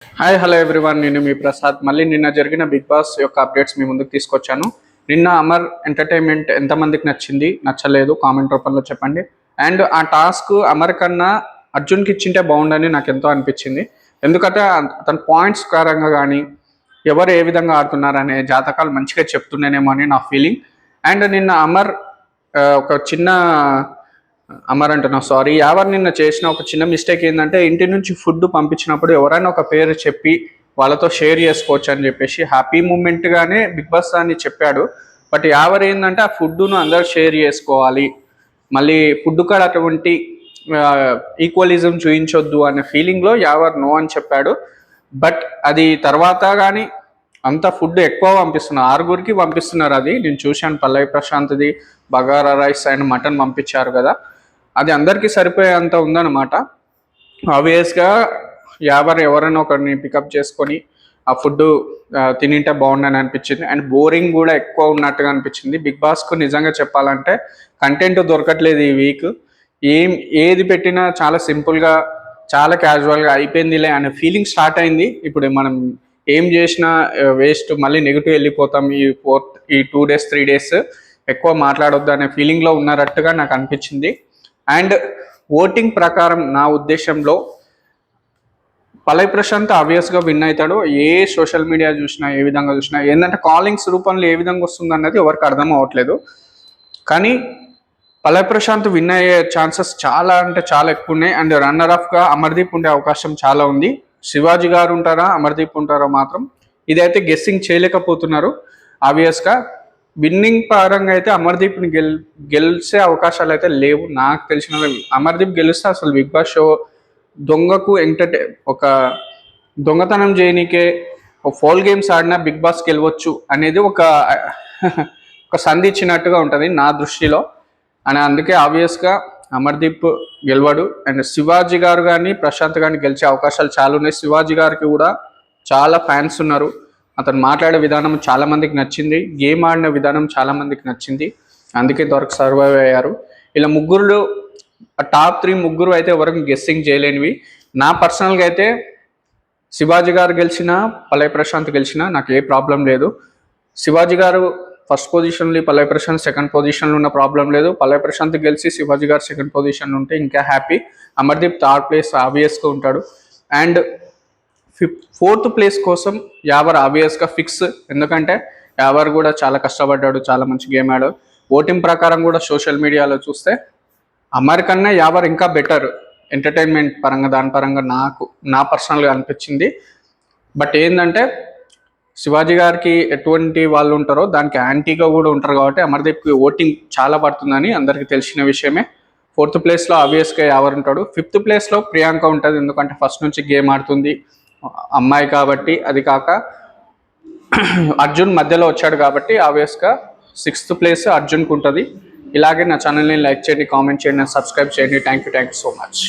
Hi hello everyone, నేను మీ ప్రసాద్. మళ్ళీ నిన్న జరిగిన బిగ్ బాస్ యొక్క అప్డేట్స్ మీ ముందుకు తీసుకొచ్చాను. నిన్న అమర్ ఎంటర్టైన్మెంట్ ఎంతమందికి నచ్చింది, నచ్చలేదు కామెంట్ రూపంలో చెప్పండి. అండ్ ఆ టాస్క్ అమర్ కన్నా అర్జున్కి ఇచ్చింటే బాగుండని నాకు ఎంతో అనిపించింది. ఎందుకంటే అతని పాయింట్స్ ప్రకారంగా కానీ ఎవరు ఏ విధంగా ఆడుతున్నారనే జాతకాలు మంచిగా చెప్తుండేనేమో అని నా ఫీలింగ్. అండ్ నిన్న అమర్ ఒక చిన్న అమర్ అంటున్నా సారీ యావర్ నిన్న చేసిన ఒక చిన్న మిస్టేక్ ఏంటంటే, ఇంటి నుంచి ఫుడ్ పంపించినప్పుడు ఎవరైనా ఒక పేరు చెప్పి వాళ్ళతో షేర్ చేసుకోవచ్చు అని చెప్పేసి హ్యాపీ మూమెంట్గానే బిగ్ బాస్ అని చెప్పాడు. బట్ యావర్ ఏంటంటే ఆ ఫుడ్ను అందరు షేర్ చేసుకోవాలి, మళ్ళీ ఫుడ్ కాడ అటువంటి ఈక్వలిజం చూపించొద్దు అనే ఫీలింగ్లో యావర్ నో అని చెప్పాడు. బట్ అది తర్వాత కానీ అంత ఫుడ్ ఎక్కువ పంపిస్తున్నారు, 6గురికి పంపిస్తున్నారు. అది నేను చూశాను. పల్లవి ప్రశాంత్ది బగారా రైస్ అండ్ మటన్ పంపించారు కదా, అది అందరికీ సరిపోయేంత ఉందన్నమాట. ఆబ్వియస్గా ఎవరైనా ఒకరిని పికప్ చేసుకొని ఆ ఫుడ్ తినింటే బాగుండని అనిపించింది. అండ్ బోరింగ్ కూడా ఎక్కువ ఉన్నట్టుగా అనిపించింది. బిగ్ బాస్కు నిజంగా చెప్పాలంటే కంటెంట్ దొరకట్లేదు ఈ వీక్. ఏది పెట్టినా చాలా సింపుల్గా, చాలా క్యాజువల్గా అయిపోయిందిలే అనే ఫీలింగ్ స్టార్ట్ అయింది. ఇప్పుడు మనం ఏం చేసినా వేస్ట్, మళ్ళీ నెగిటివ్ వెళ్ళిపోతాం. ఈ 2 days 3 days ఎక్కువ మాట్లాడొద్దు అనే ఫీలింగ్లో ఉన్నట్టుగా నాకు అనిపించింది. అండ్ ఓటింగ్ ప్రకారం నా ఉద్దేశంలో పల్లవి ప్రశాంత్ ఆబ్వియస్గా విన్ అవుతాడు. ఏ సోషల్ మీడియా చూసినా, ఏ విధంగా చూసినా ఏంటంటే కాలింగ్స్ రూపంలో ఏ విధంగా వస్తుంది అన్నది ఎవరికి అర్థం అవ్వట్లేదు. కానీ పల్లవి ప్రశాంత్ విన్ అయ్యే ఛాన్సెస్ చాలా అంటే చాలా ఎక్కువ ఉన్నాయి. అండ్ రన్నర్ అఫ్గా అమర్దీప్ ఉండే అవకాశం చాలా ఉంది. శివాజీ గారు ఉంటారా, అమర్దీప్ ఉంటారా మాత్రం ఇదైతే గెస్సింగ్ చేయలేకపోతున్నారు. ఆబ్వియస్గా విన్నింగ్ పరంగా అయితే అమర్దీప్ని గెలిచే అవకాశాలు అయితే లేవు నాకు తెలిసిన. అమర్దీప్ గెలిస్తే అసలు బిగ్ బాస్ షో దొంగకు ఒక దొంగతనం చేయనీకే ఒక ఫోల్ గేమ్స్ ఆడినా బిగ్ బాస్ గెలవచ్చు అనేది ఒక సంధి ఇచ్చినట్టుగా ఉంటుంది నా దృష్టిలో. అని అందుకే ఆబ్వియస్గా అమర్దీప్ గెలవడు. అండ్ శివాజీ గారు కానీ ప్రశాంత్ కానీ గెలిచే అవకాశాలు చాలా ఉన్నాయి. శివాజీ గారికి కూడా చాలా ఫ్యాన్స్ ఉన్నారు. అతను మాట్లాడే విధానం చాలామందికి నచ్చింది, గేమ్ ఆడిన విధానం చాలామందికి నచ్చింది. అందుకే ఇంతవరకు సర్వైవ్ అయ్యారు. ఇలా టాప్ 3 ముగ్గురు అయితే ఎవరికి గెస్సింగ్ చేయలేనివి. నా పర్సనల్గా అయితే శివాజీ గారు గెలిచినా, పల్లవి ప్రశాంత్ గెలిచినా నాకు ఏ ప్రాబ్లం లేదు. శివాజీ గారు ఫస్ట్ పొజిషన్లో, పల్లవి ప్రశాంత్ సెకండ్ పొజిషన్లో ఉన్న ప్రాబ్లం లేదు. పల్లవి ప్రశాంత్ గెలిచి శివాజీ గారు సెకండ్ పొజిషన్లో ఉంటే ఇంకా హ్యాపీ. అమర్దీప్ థర్డ్ ప్లేస్ ఆబ్వియస్గా ఉంటాడు. అండ్ 4th ప్లేస్ కోసం యావర్ ఆబ్వియస్గా ఫిక్స్. ఎందుకంటే యావర్ కూడా చాలా కష్టపడ్డాడు, చాలా మంచి గేమ్ ఆడాడు. ఓటింగ్ ప్రకారం కూడా సోషల్ మీడియాలో చూస్తే అమర్ కన్నా యావర్ ఇంకా బెటర్ ఎంటర్టైన్మెంట్ పరంగా, దాని పరంగా నా పర్సనల్గా అనిపించింది. బట్ ఏంటంటే శివాజీ గారికి ఎటువంటి వాళ్ళు ఉంటారో దానికి యాంటీగా కూడా ఉంటారు కాబట్టి అమర్దీప్కి ఓటింగ్ చాలా పడుతుందని అందరికీ తెలిసిన విషయమే. 4th ప్లేస్లో ఆబ్వియస్గా యావర్ ఉంటాడు. 5th ప్లేస్లో ప్రియాంక ఉంటుంది. ఎందుకంటే ఫస్ట్ నుంచి గేమ్ ఆడుతుంది, అమ్మాయి కాబట్టి. అది కాక అర్జున్ మధ్యలో వచ్చాడు కాబట్టి ఆబ్వియస్గా 6th ప్లేస్ అర్జున్కి ఉంటుంది. ఇలాగే నా ఛానల్ని లైక్ చేయండి, కామెంట్ చేయండి, సబ్స్క్రైబ్ చేయండి. Thank you so much.